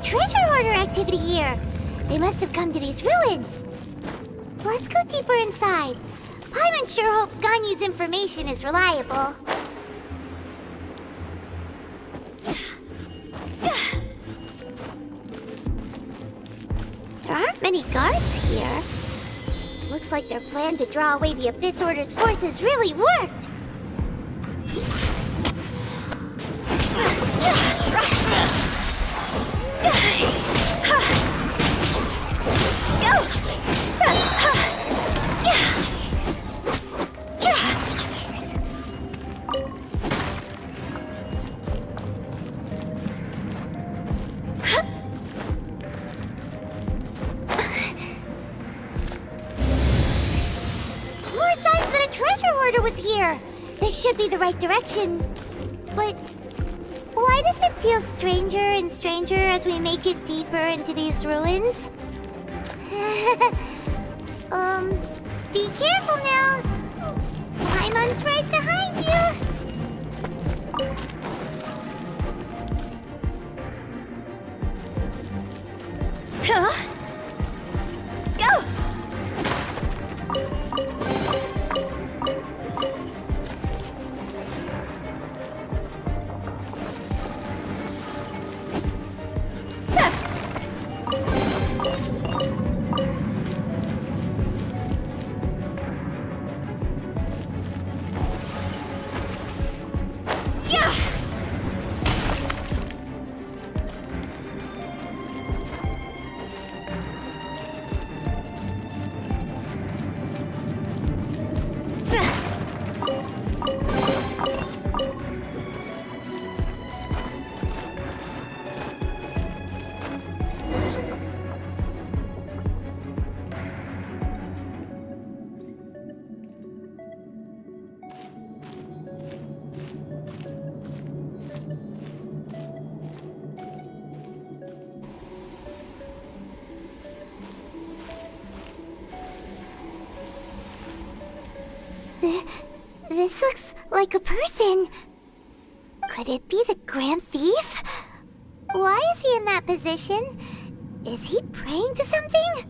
treasure hoarder activity here. They must have come to these ruins. Let's go deeper inside. Paimon sure hopes Ganyu's information is reliable. There aren't many guards here. Looks like their plan to draw away the Abyss Order's forces really worked. More signs that a treasure hoarder was here. This should be the right direction. But why does it feel stranger and stranger as we make it deeper into these ruins? Be careful now. Paimon's right behind you. Huh? Go! This looks like a person. Could it be the Grand Thief? Why is he in that position? Is he praying to something?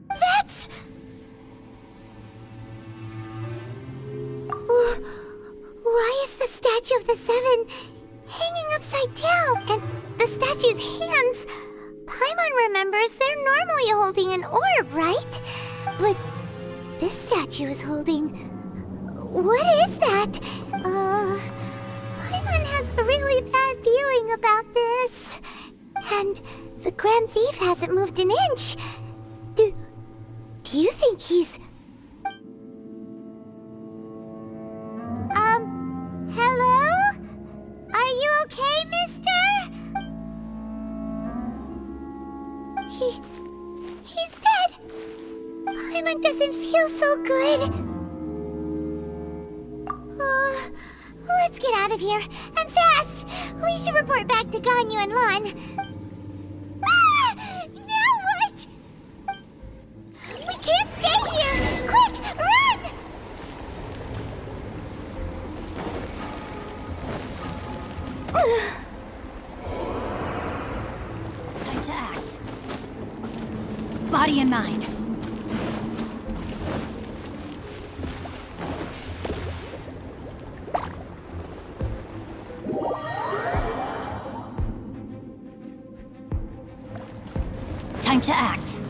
That's... Why is the statue of the Seven hanging upside down? And the statue's hands... Paimon remembers they're normally holding an orb, right? But this statue is holding... What is that? Paimon has a really bad feeling about this. And the Grand Thief hasn't moved an inch. Do you think he's... Hello? Are you okay, mister? He's dead. Paimon doesn't feel so good. Let's get out of here, and fast! We should report back to Ganyu and Lan. Ah! Now what? We can't stay here! Quick, run! Time to act. Body and mind. Time to act.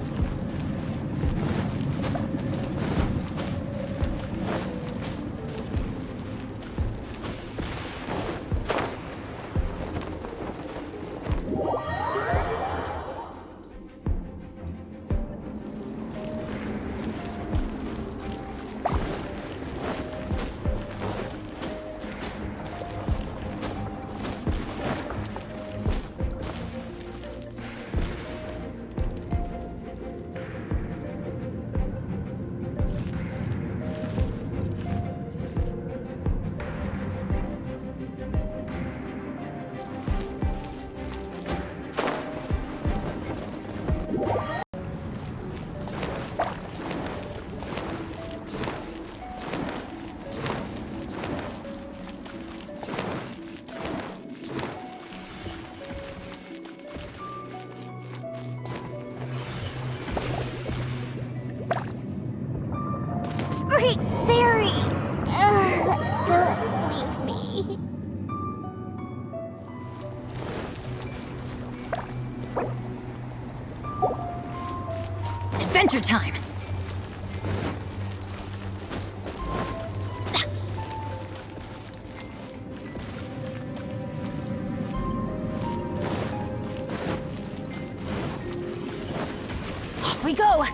adventure time! Off we go!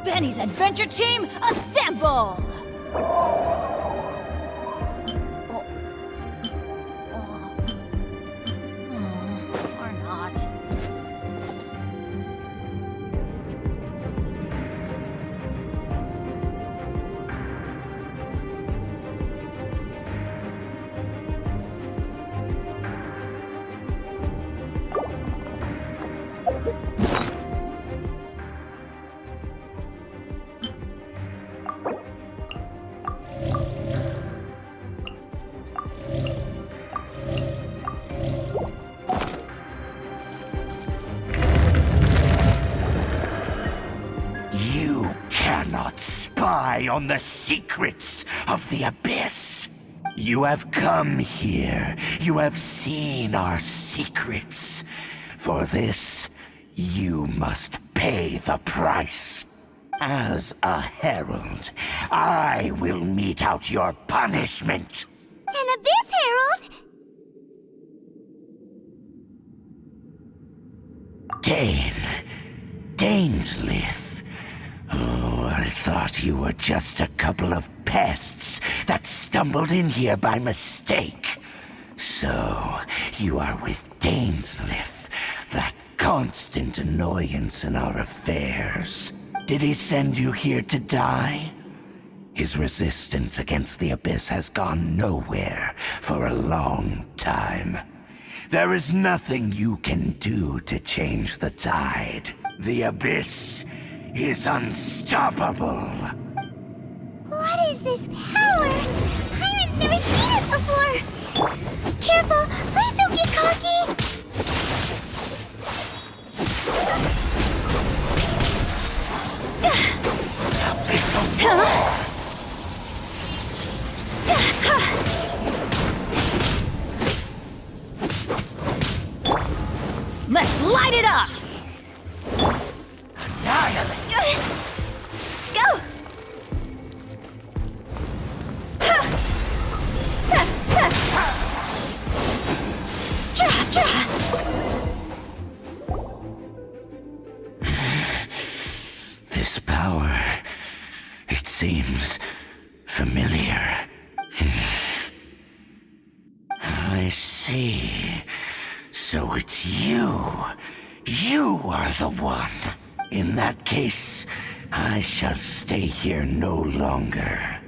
Benny's adventure team, assemble! Or not. On the secrets of the Abyss. You have come here. You have seen our secrets. For this, you must pay the price. As a herald, I will mete out your punishment. An Abyss Herald? Dainsleif. Oh, I thought you were just a couple of pests that stumbled in here by mistake. So, you are with Dainsleif, that constant annoyance in our affairs. Did he send you here to die? His resistance against the Abyss has gone nowhere for a long time. There is nothing you can do to change the tide. The Abyss is unstoppable. What is this power? Pirates never seen it before. Careful, please don't get cocky. Let's light it up! Go! This power, it seems familiar. I see. So it's you. You are the one. In that case, I shall stay here no longer.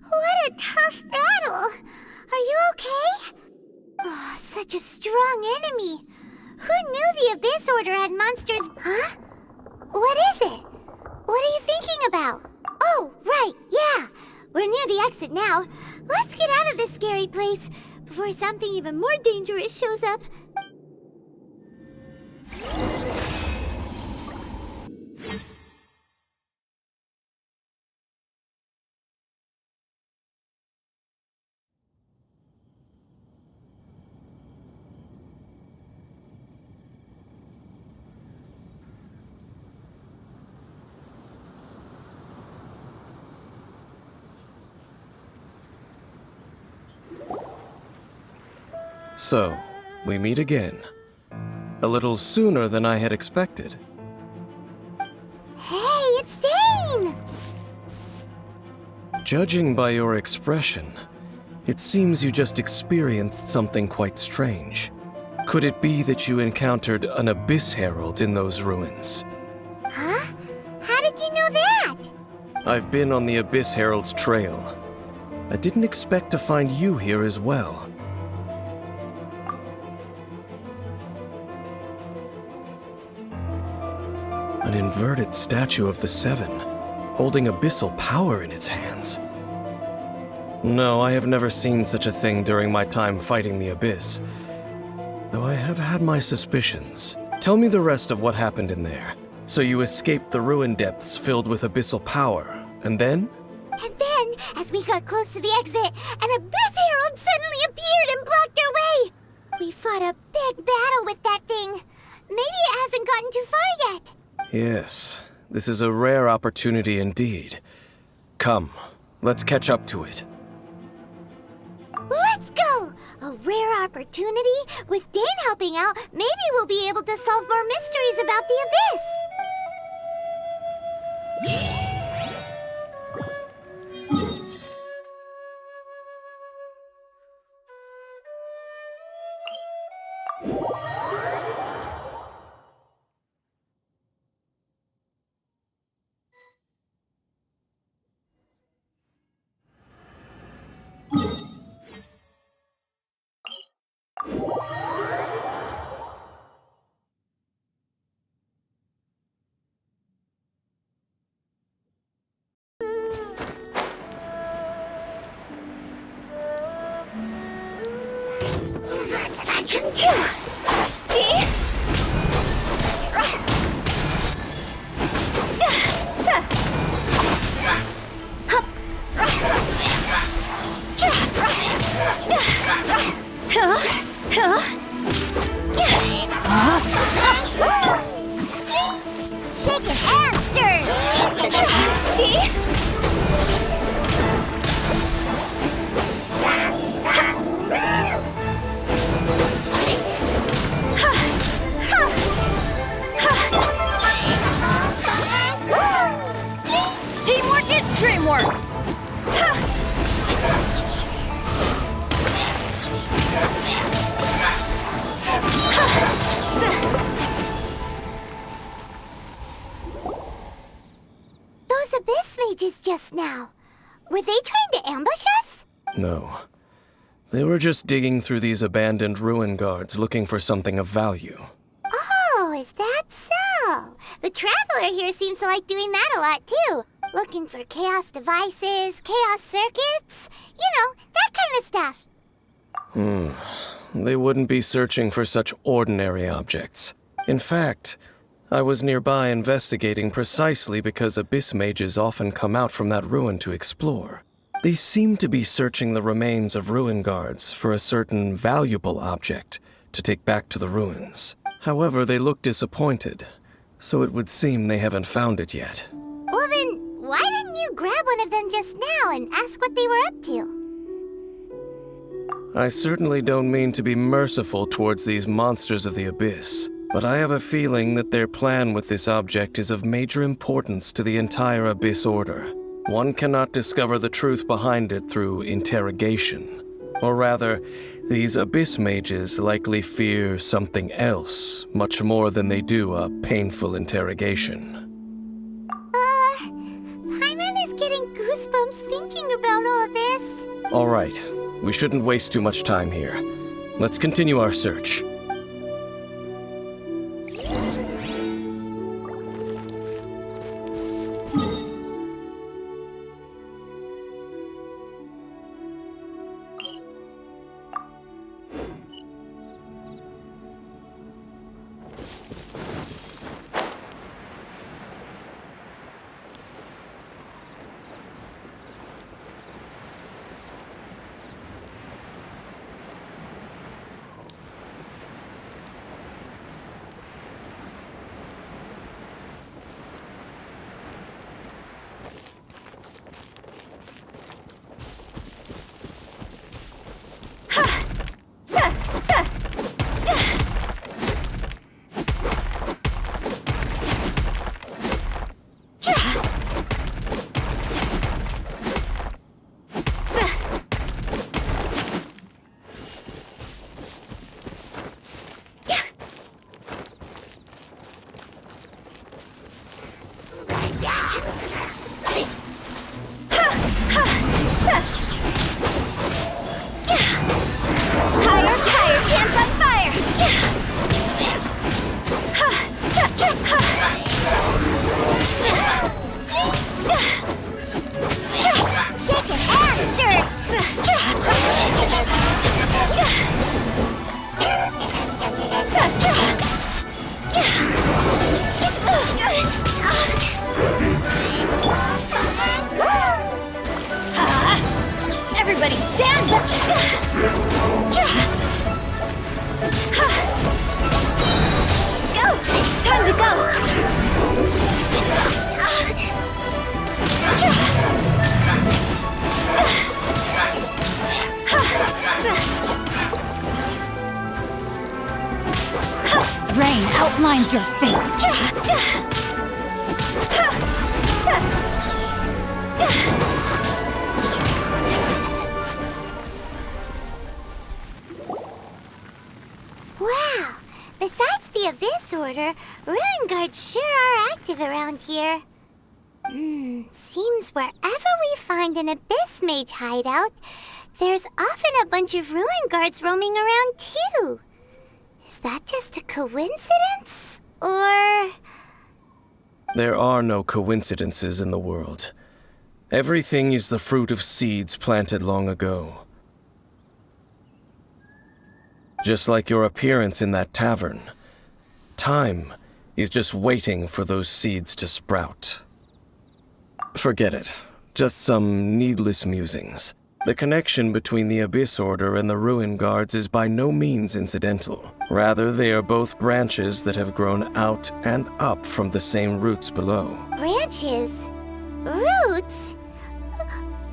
What a tough battle! Are you okay? Oh, such a strong enemy. Who knew the Abyss Order had monsters? Huh? What is it? What are you thinking about? Oh, right, yeah. We're near the exit now. Let's get out of this scary place before something even more dangerous shows up. So, we meet again. A little sooner than I had expected. Hey, it's Dane! Judging by your expression, it seems you just experienced something quite strange. Could it be that you encountered an Abyss Herald in those ruins? How'd you know that? I've been on the Abyss Herald's trail. I didn't expect to find you here as well. An inverted statue of the Seven, holding abyssal power in its hands. No, I have never seen such a thing during my time fighting the Abyss, though I have had my suspicions. Tell me the rest of what happened in there. So you escaped the ruin depths filled with abyssal power, and then? And then, as we got close to the exit, an Abyss Herald suddenly appeared and blocked our way! We fought a big battle with that thing. Maybe it hasn't gotten too far yet. Yes, this is a rare opportunity indeed. Come, let's catch up to it. Let's go! A rare opportunity? With Dane helping out, maybe we'll be able to solve more mysteries about the Abyss! Shake it and stir! See? Teamwork is dreamwork! Those Abyss mages just now. Were they trying to ambush us? No. They were just digging through these abandoned ruin guards looking for something of value. Oh, is that so? The Traveler here seems to like doing that a lot, too. Looking for chaos devices, chaos circuits, you know, that kind of stuff. They wouldn't be searching for such ordinary objects. In fact, I was nearby investigating precisely because Abyss mages often come out from that ruin to explore. They seem to be searching the remains of ruin guards for a certain valuable object to take back to the ruins. However, they look disappointed, so it would seem they haven't found it yet. Well then, why didn't you grab one of them just now and ask what they were up to? I certainly don't mean to be merciful towards these monsters of the Abyss, but I have a feeling that their plan with this object is of major importance to the entire Abyss Order. One cannot discover the truth behind it through interrogation. Or rather, these Abyss mages likely fear something else, much more than they do a painful interrogation. Paimon is getting goosebumps thinking about all this. All right, we shouldn't waste too much time here. Let's continue our search. terrain outlines your fate. Wow! Besides the Abyss Order, Ruin Guards sure are active around here. Seems wherever we find an Abyss Mage hideout, there's often a bunch of Ruin Guards roaming around too. Is that just a coincidence? Or... There are no coincidences in the world. Everything is the fruit of seeds planted long ago. Just like your appearance in that tavern, time is just waiting for those seeds to sprout. Forget it. Just some needless musings. The connection between the Abyss Order and the Ruin Guards is by no means incidental. Rather, they are both branches that have grown out and up from the same roots below. branches? Roots?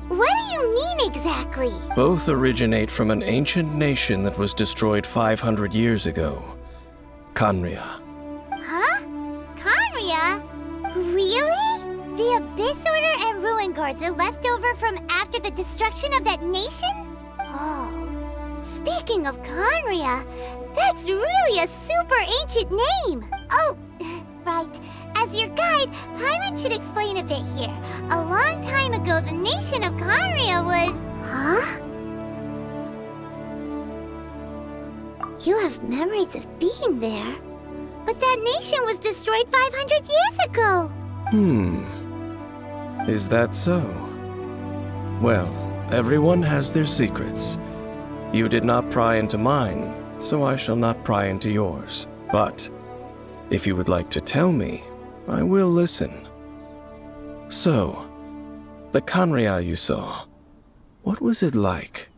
What do you mean exactly? Both originate from an ancient nation that was destroyed 500 years ago. Khaenri'ah. Huh? Khaenri'ah? Really? The Abyss Order and Ruin Guards are left over from after the destruction of that nation? Oh, speaking of Khaenri'ah, that's really a super ancient name. Oh, right. As your guide, Paimon should explain a bit here. A long time ago, the nation of Khaenri'ah was... Huh? You have memories of being there. But that nation was destroyed 500 years ago. Is that so? Well, everyone has their secrets. You did not pry into mine, so I shall not pry into yours. But if you would like to tell me, I will listen. So, the Khaenri'ah you saw, what was it like?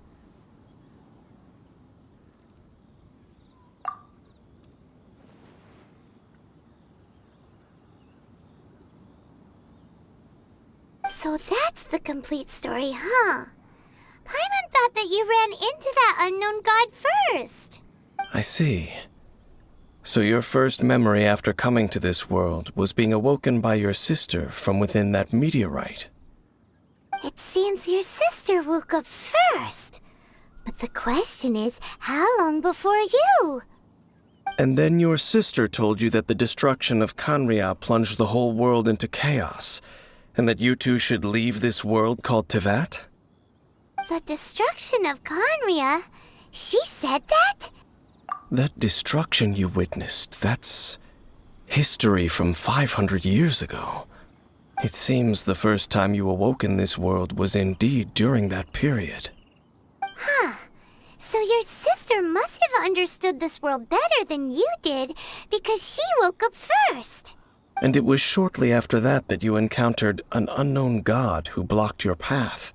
So that's the complete story, huh? Paimon thought that you ran into that unknown god first. I see. So your first memory after coming to this world was being awoken by your sister from within that meteorite. It seems your sister woke up first. But the question is, how long before you? And then your sister told you that the destruction of Khaenri'ah plunged the whole world into chaos, and that you two should leave this world called Teyvat? The destruction of Khaenri'ah? She said that? That destruction you witnessed, that's history from 500 years ago. It seems the first time you awoke in this world was indeed during that period. Huh. So your sister must have understood this world better than you did, because she woke up first. And it was shortly after that that you encountered an unknown god who blocked your path,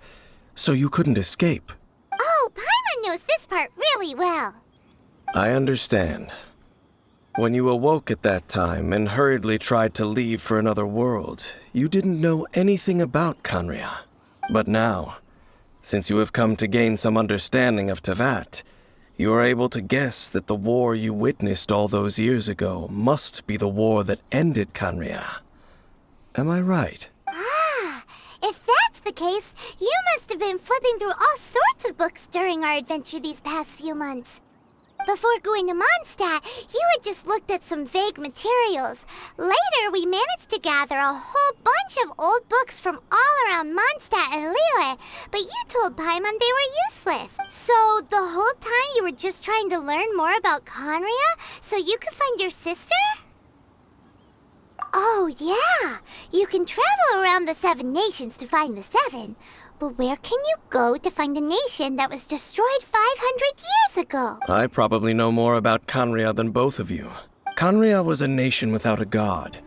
so you couldn't escape. Oh, Paimon knows this part really well. I understand. When you awoke at that time and hurriedly tried to leave for another world, you didn't know anything about Khaenri'ah. But now, since you have come to gain some understanding of Teyvat, you are able to guess that the war you witnessed all those years ago must be the war that ended Khaenri'ah. Am I right? Ah, if that's the case, you must have been flipping through all sorts of books during our adventure these past few months. Before going to Mondstadt, you had just looked at some vague materials. Later, we managed to gather a whole bunch of old books from all around Mondstadt and Liyue, but you told Paimon they were useless. So the whole time you were just trying to learn more about Khaenri'ah so you could find your sister? Oh yeah, you can travel around the 7 nations to find the 7. But where can you go to find a nation that was destroyed 500 years ago? I probably know more about Khaenri'ah than both of you. Khaenri'ah was a nation without a god.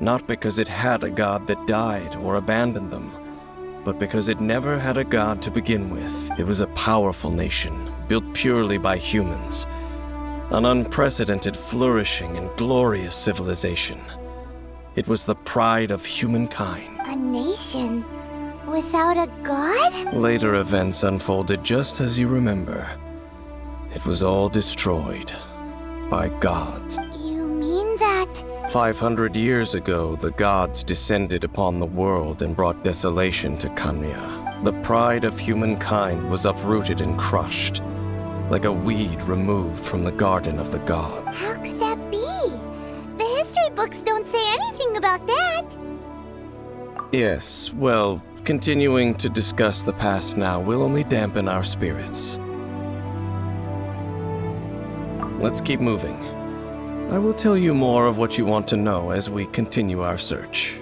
Not because it had a god that died or abandoned them, but because it never had a god to begin with. It was a powerful nation, built purely by humans. An unprecedented, flourishing, and glorious civilization. It was the pride of humankind. A nation without a god? Later events unfolded just as you remember. It was all destroyed by gods. You 500 years ago, the gods descended upon the world and brought desolation to Kanria. The pride of humankind was uprooted and crushed, like a weed removed from the garden of the gods. How could that be? The history books don't say anything about that. Yes, well, continuing to discuss the past now will only dampen our spirits. Let's keep moving. I will tell you more of what you want to know as we continue our search.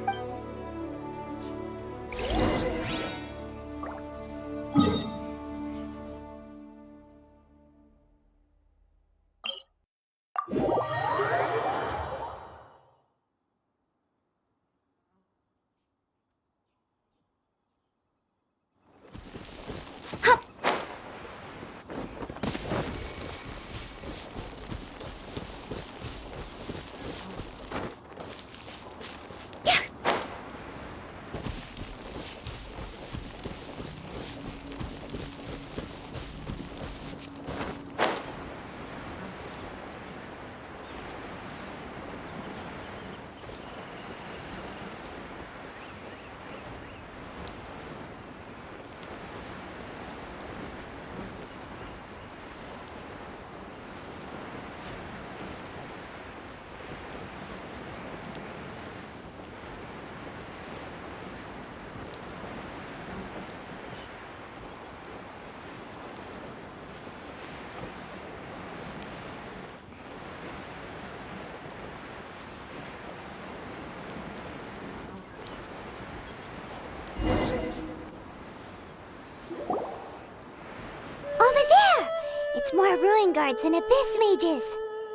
It's more ruin guards and abyss mages.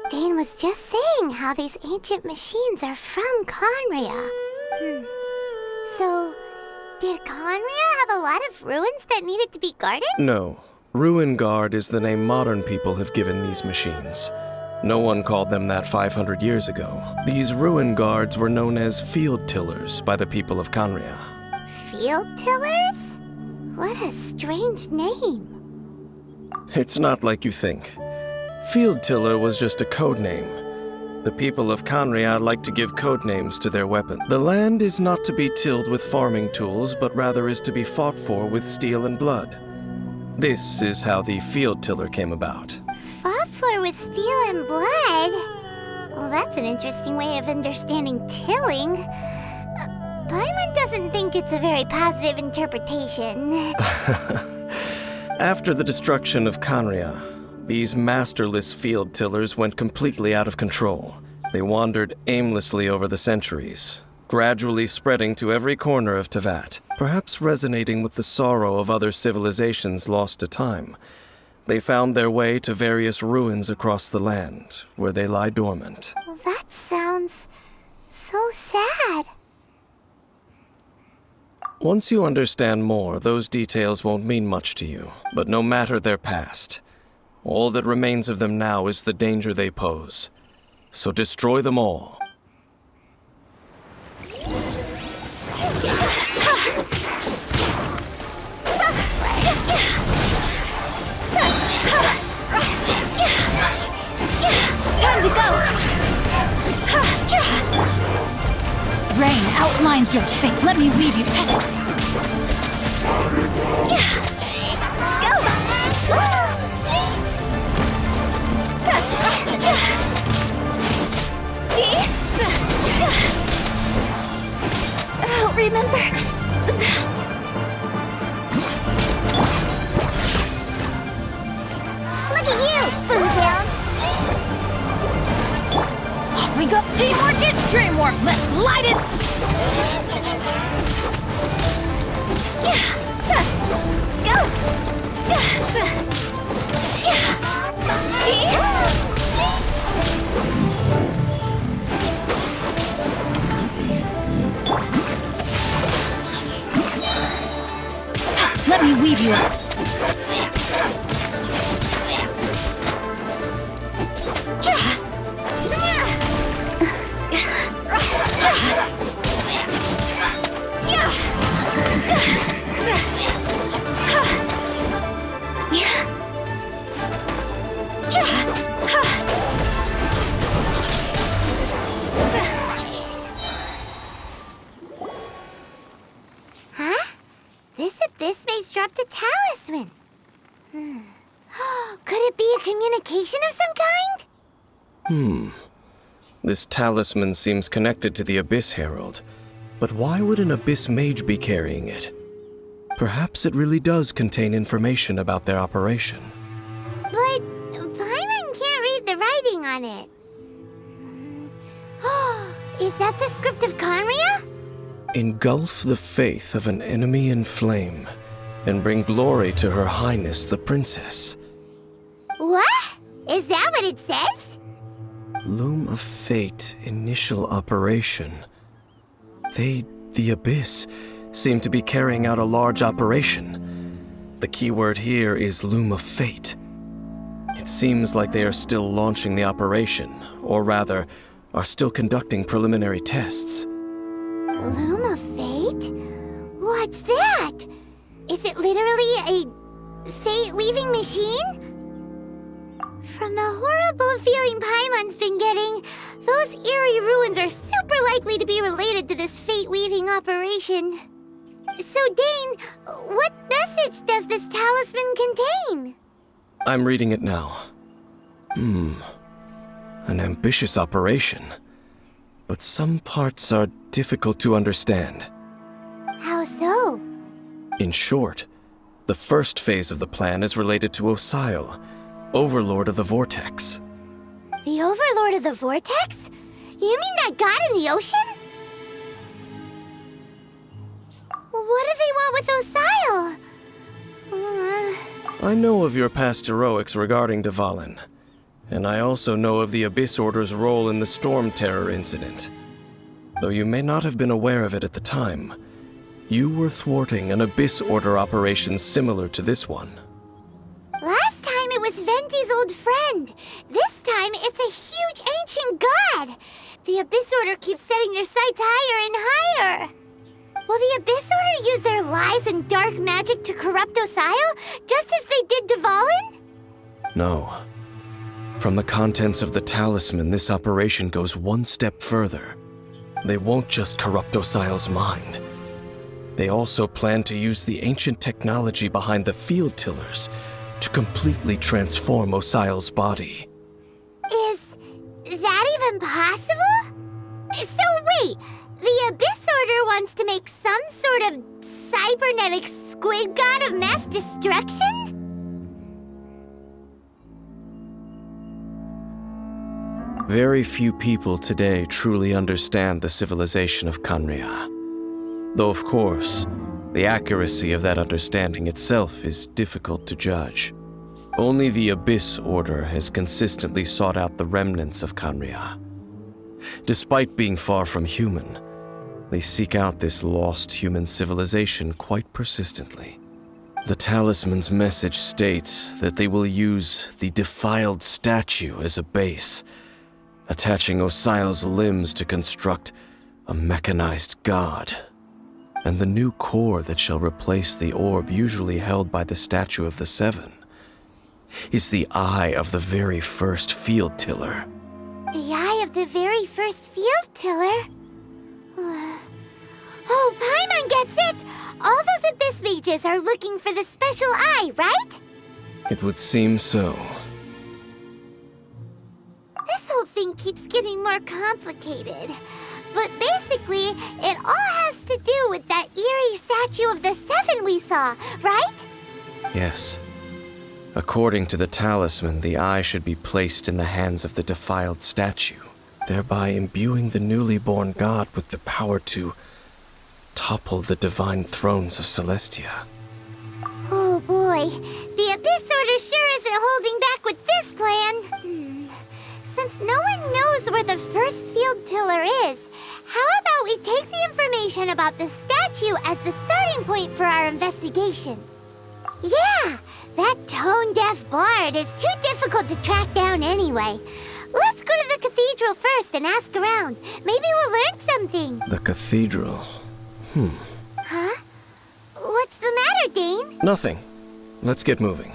Dane was just saying how these ancient machines are from Conria. So, did Conria have a lot of ruins that needed to be guarded? No. Ruin Guard is the name modern people have given these machines. No one called them that 500 years ago. These ruin guards were known as field tillers by the people of Conria. Field tillers? What a strange name. It's not like you think. Field Tiller was just a code name. The people of Conria like to give code names to their weapons. The land is not to be tilled with farming tools, but rather is to be fought for with steel and blood. This is how the Field Tiller came about. Fought for with steel and blood? Well, that's an interesting way of understanding tilling. Paimon doesn't think it's a very positive interpretation. After the destruction of Conria, these masterless field tillers went completely out of control. They wandered aimlessly over the centuries, gradually spreading to every corner of Teyvat, perhaps resonating with the sorrow of other civilizations lost to time. They found their way to various ruins across the land, where they lie dormant. Well, that sounds so sad. Once you understand more, those details won't mean much to you. But no matter their past, all that remains of them now is the danger they pose. So destroy them all. Time to go! Rain outlines your fate. Let me weave you. I'll remember that. Look at you, Foozle! Off we go! Teamwork is dreamwork! Let's light it! Let me weave you out. dropped a talisman. Could it be a communication of some kind? This talisman seems connected to the Abyss Herald. But why would an Abyss Mage be carrying it? Perhaps it really does contain information about their operation. But Paimon can't read the writing on it. Is that the script of Conria? Engulf the faith of an enemy in flame, and bring glory to Her Highness the Princess. What? Is that what it says? Loom of Fate initial operation. They, the Abyss, seem to be carrying out a large operation. The keyword here is Loom of Fate. It seems like they are still launching the operation, or rather, are still conducting preliminary tests. Loom of Fate? What's that? Is it literally a fate-weaving machine? From the horrible feeling Paimon's been getting, those eerie ruins are super likely to be related to this fate-weaving operation. So, Dane, what message does this talisman contain? I'm reading it now. An ambitious operation. But some parts are difficult to understand. How so? In short, the first phase of the plan is related to Osile, Overlord of the Vortex. The Overlord of the Vortex? You mean that god in the ocean? What do they want with Osile? I know of your past heroics regarding Dvalin, and I also know of the Abyss Order's role in the Storm Terror incident. Though you may not have been aware of it at the time, you were thwarting an Abyss Order operation similar to this one. Last time it was Venti's old friend. This time it's a huge ancient god. The Abyss Order keeps setting their sights higher and higher. Will the Abyss Order use their lies and dark magic to corrupt Osile, just as they did Dvalin? No. From the contents of the talisman, this operation goes one step further. They won't just corrupt Osile's mind. They also plan to use the ancient technology behind the field tillers to completely transform Osile's body. Is that even possible? So wait, the Abyss Order wants to make some sort of cybernetic squid god of mass destruction? Very few people today truly understand the civilization of Conria. Though of course, the accuracy of that understanding itself is difficult to judge. Only the Abyss Order has consistently sought out the remnants of Conria. Despite being far from human, they seek out this lost human civilization quite persistently. The talisman's message states that they will use the defiled statue as a base, attaching Osile's limbs to construct a mechanized god. And the new core that shall replace the orb usually held by the Statue of the Seven is the eye of the very first field tiller. The eye of the very first field tiller? Oh, Paimon gets it! All those Abyss mages are looking for the special eye, right? It would seem so. This whole thing keeps getting more complicated. But basically, it all has to do with that eerie Statue of the Seven we saw, right? Yes. According to the talisman, the eye should be placed in the hands of the defiled statue, thereby imbuing the newly born god with the power to topple the divine thrones of Celestia. Oh boy, the Abyss Order sure isn't holding back with this plan. Since no one knows where the first field tiller is, how about we take the information about the statue as the starting point for our investigation? Yeah, that tone-deaf bard is too difficult to track down anyway. Let's go to the cathedral first and ask around. Maybe we'll learn something. The cathedral. Huh? What's the matter, Dane? Nothing. Let's get moving.